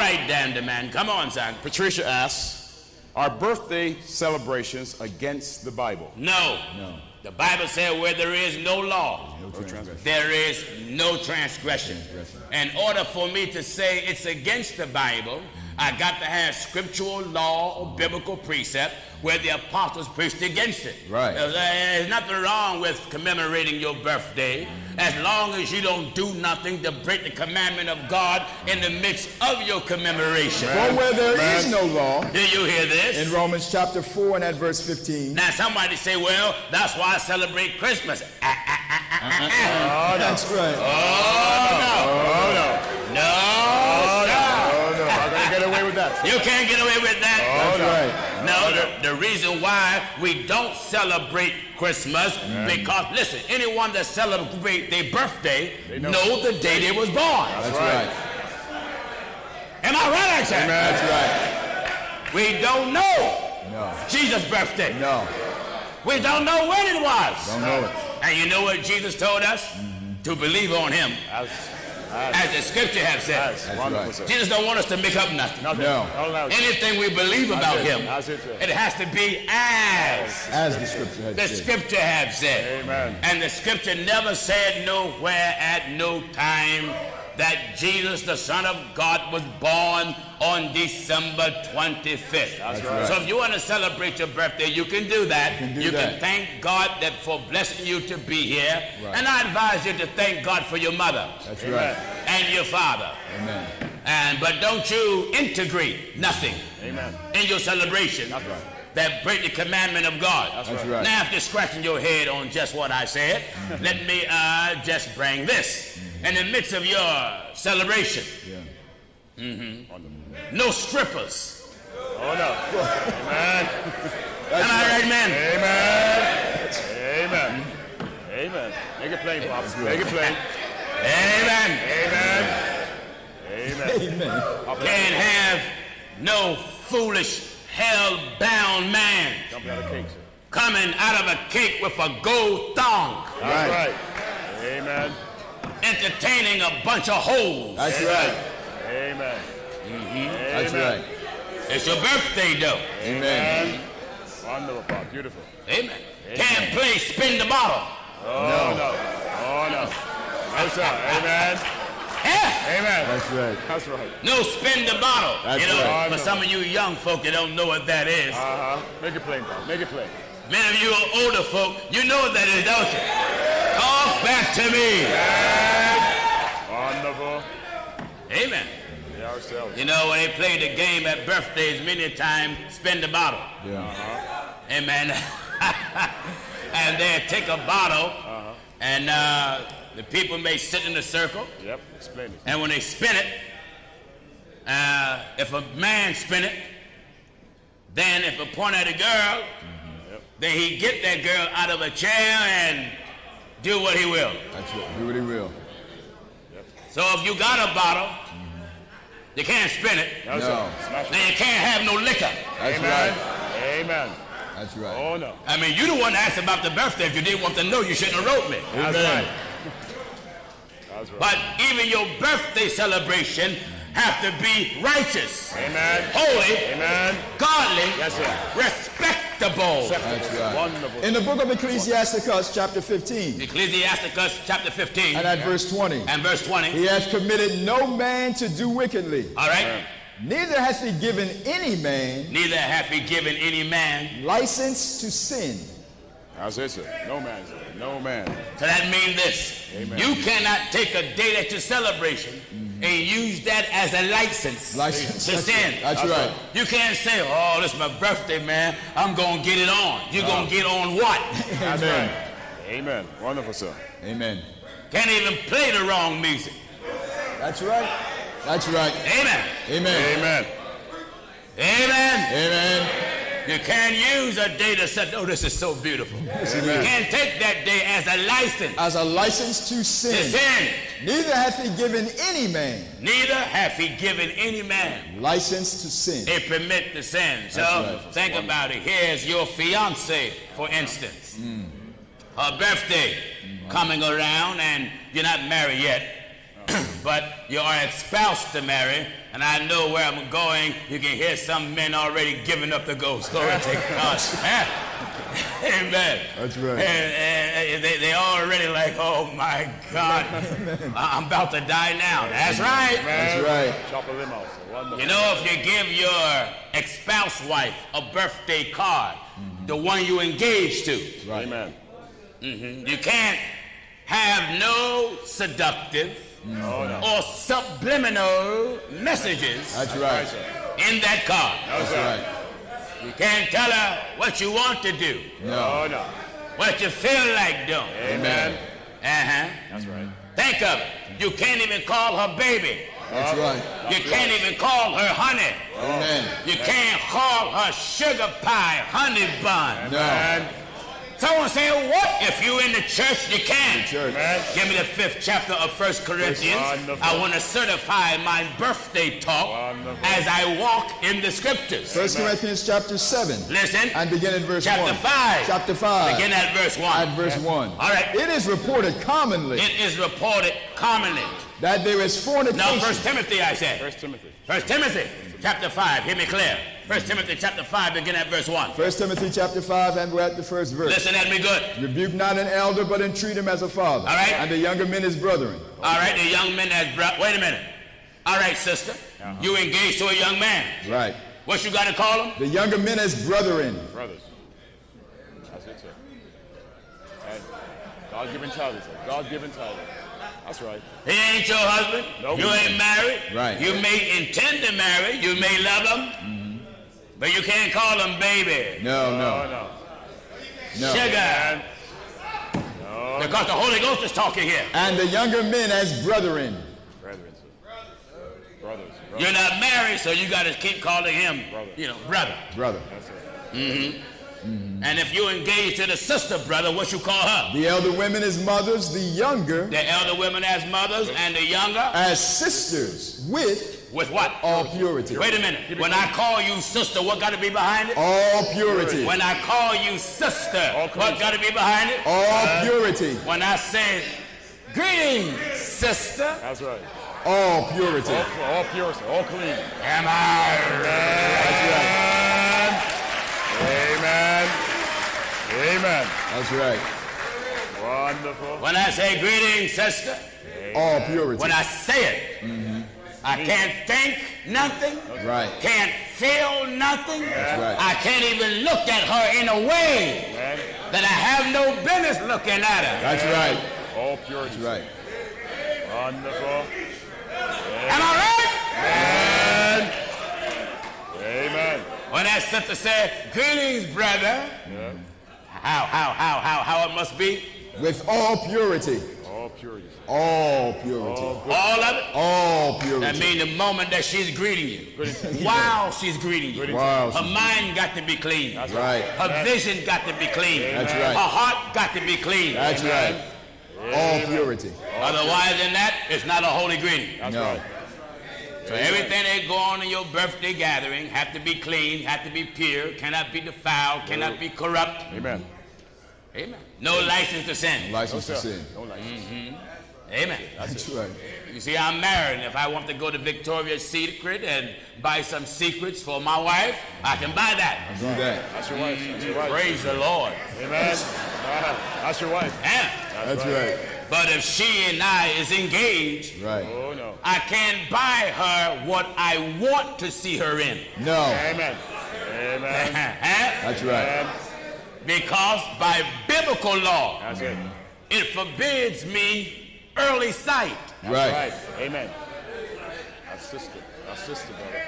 right, Dan the man. Come on, son. Patricia asks, are birthday celebrations against the Bible? No. The Bible said where there is no law, there is no transgression. In order for me to say it's against the Bible, I got to have scriptural law or biblical precept where the apostles preached against it. Right. There's nothing wrong with commemorating your birthday as long as you don't do nothing to break the commandment of God in the midst of your commemoration. For where there is no law, do you hear this? in Romans chapter 4 and at verse 15. Now somebody say, well, that's why I celebrate Christmas. Oh, that's right. You can't get away with that. That's right. No, the reason why we don't celebrate Christmas, because, listen, anyone that celebrates their birthday knows the day they was born. That's right. Am I right, I said? That's right. We don't know No. Jesus' birthday. No. We don't know when it was. Don't know it. And you know what Jesus told us? To believe on him. As the scripture have said. Right. Jesus don't want us to make up nothing. No. Anything we believe about him, it has to be as the scripture has the said. scripture have said. Amen. And the scripture never said nowhere at no time that Jesus, the Son of God, was born on December 25th. That's right. So if you want to celebrate your birthday, you can do that. You can thank God that for blessing you to be here. Right. And I advise you to thank God for your mother. That's right. And your father. Amen. But don't you integrate nothing in your celebration that break the commandment of God. That's right. Now, if you're scratching your head on just what I said, let me just bring this. In the midst of your celebration, no strippers. Oh, no. Amen. Am I right, man? Amen. Amen. Make it plain, Pops. Make it plain. Amen. Amen. Can't have no foolish, hell-bound man coming out of a cake with a gold thong. That's right. Amen. Entertaining a bunch of hoes. That's right. Amen. That's right. It's your birthday, though. Amen. Wonderful, Pop. Beautiful. Amen. Can't play spin the bottle. Oh, no. That's right. Amen. Yeah. Amen. That's right. That's right. No spin the bottle. That's for some of you young folk that don't know what that is. Make it plain, Pop. Make it plain. Many of you older folk, you know what that is, don't you? Talk back to me. Wonderful. Amen. You know, when they play the game at birthdays, many times spin the bottle. Yeah. Amen. And they take a bottle, and the people may sit in a circle. Yep. Explain it. And when they spin it, if a man spin it, then if a point at a girl, then he get that girl out of a chair and do what he will. That's it. Do what he will. So if you got a bottle, you can't spin it. No. Now you can't have no liquor. That's right. Amen. That's right. Oh, no. I mean, you the one that asked about the birthday. If you didn't want to know, you shouldn't have wrote me. That's right. But even your birthday celebration have to be righteous. Amen. Holy. Amen. Godly. Yes, sir. Respectable. That's right. Wonderful. In the book of Ecclesiasticus, chapter 15, Ecclesiasticus chapter 15 and at verse 20, and verse 20. he has committed no man to do wickedly. All right. Neither has he given any man Neither hath he given any man. license to sin. That's it, sir. No man, sir. No man. So that means this. Amen. You cannot take a day at your celebration and use that as a license to sin. That's right. You can't say, oh, this is my birthday, man. I'm going to get it on. You're going to get on what? That's right. Amen. Wonderful, sir. Amen. Can't even play the wrong music. That's right. That's right. Amen. Amen. Amen. Amen. Amen. You can't use a day to say, oh, this is so beautiful. You can't take that day as a license. As a license to To sin. sin. Neither hath he given any man Neither hath he given any man license to sin. a permit to sin. So right. think about it. Here's your fiance, for instance. Her birthday coming around and you're not married yet. but you are espoused to marry, and I know where I'm going. You can hear some men already giving up the ghost. Glory to God. Amen. That's right. And they already like, oh my God, I'm about to die now. That's right. That's right. Chop a limb out. You know, if you give your ex-spouse wife a birthday card, the one you engaged to, Right. Amen. you can't have no seductive or subliminal messages That's right. in that card. That's right. You can't tell her what you want to do, No. No. what you feel like doing. Amen. That's right. Think of it. You can't even call her baby. That's right. You can't even call her honey. Amen. You can't call her sugar pie, honey bun. No. Someone say, what? If you in the church, you can. Church. Give me the 5th chapter of 1 Corinthians. Wonderful. I want to certify my birthday talk as I walk in the scriptures. 1 Corinthians chapter 7. Listen. And begin at verse 1. Chapter 5. Chapter 5. Begin at verse 1. At verse 1. All right. It is reported commonly It is reported commonly. that there is fornication. Now, 1 Timothy, I said. 1 Timothy. 1 Timothy, chapter 5. Hear me clear. 1 Timothy, chapter 5, begin at verse 1. 1 Timothy chapter 5, and we're at the first verse. Listen at me good. Rebuke not an elder, but entreat him as a father. All right. And the younger men as brethren. All right, the young men as wait a minute. All right, sister. You engaged to a young man. Right. What you got to call him? The younger men as brethren. Brothers. That's it, sir. And God-given title, sir. God-given title. That's right. He ain't your husband. Nope. You ain't married. Right. You may intend to marry. You may love him. But you can't call him baby. No. No. Sugar. No. Because the Holy Ghost is talking here. And the younger men as brethren. Brethren, sir. Brothers. You're not married, so you got to keep calling him, brother. Brother. That's it. And if you engage to the sister, brother, what you call her? The elder women as mothers, the younger The elder women as mothers and the younger as sisters with with what? all purity. Wait a minute. When I call you sister, what got to be behind it? All purity. When I call you sister, what got to be behind it? All purity. When I say, greetings, sister, That's right. All purity. All pure, sir. All clean. am I Amen. Amen. That's right. Wonderful. When I say greetings, sister, All purity. when I say it, I can't think nothing, Right. can't feel nothing. That's right. I can't even look at her in a way Amen. that I have no business looking at her. That's right. All purity. That's right. Wonderful. Am I right? Amen. Amen. When that sister said, greetings, brother, Yeah. how it must be? With all purity. All purity. All purity. All of it? All That purity. means the moment that she's greeting you. While she's greeting you. Wow. Her mind got to be clean. Right. Her vision got to be clean. That's right. Her heart got to be clean. That's right. All purity. Otherwise than that, it's not a holy greeting. That's No. right. So everything that go on in your birthday gathering have to be clean, have to be pure, cannot be defiled, cannot be corrupt. Amen. Amen. No license to sin. License to sin. No license. Amen. That's right. You see, I'm married, and if I want to go to Victoria's Secret and buy some secrets for my wife, I can buy that. Do that. That's your wife. That's your wife. Praise the Lord. Amen. That's your wife. Yeah. That's right. But if she and I is engaged, Right. Oh, no. I can't buy her what I want to see her in. No. Amen. Amen. That's right. Because by biblical law, That's it. it forbids me early sight. Right. Right. Amen. That's sister. That's sister, brother.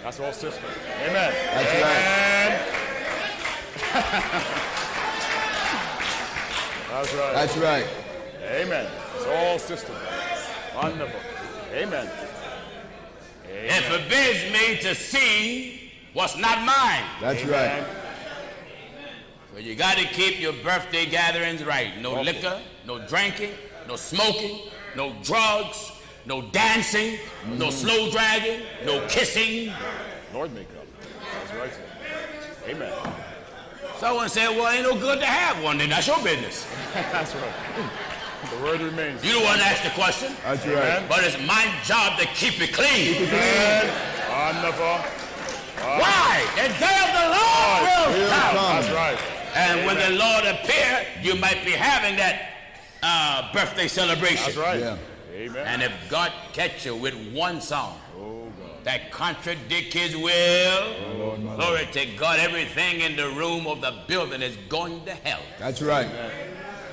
That's all sister. Amen. That's right. That's right. That's right. Amen. It's all sister. Wonderful. Amen. It forbids me to see what's not mine. That's Amen. right. So you got to keep your birthday gatherings right. No liquor, no drinking, no smoking, no drugs, no dancing, no slow dragging, no kissing. Lord make it up. That's right, sir. Amen. Someone said, well, ain't no good to have one, then that's your business. That's right. The word remains. You don't want to ask the question. That's right. But it's my job to keep it clean. Amen. Wonderful. Why? The day of the Lord will come. That's right. And when the Lord appear, you might be having that birthday celebration. That's right. Yeah. Amen. And if God catch you with one song that contradict his will, glory to God, everything in the room of the building is going to hell. That's right.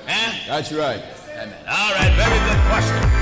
Eh? That's right. Amen. All right, very good question.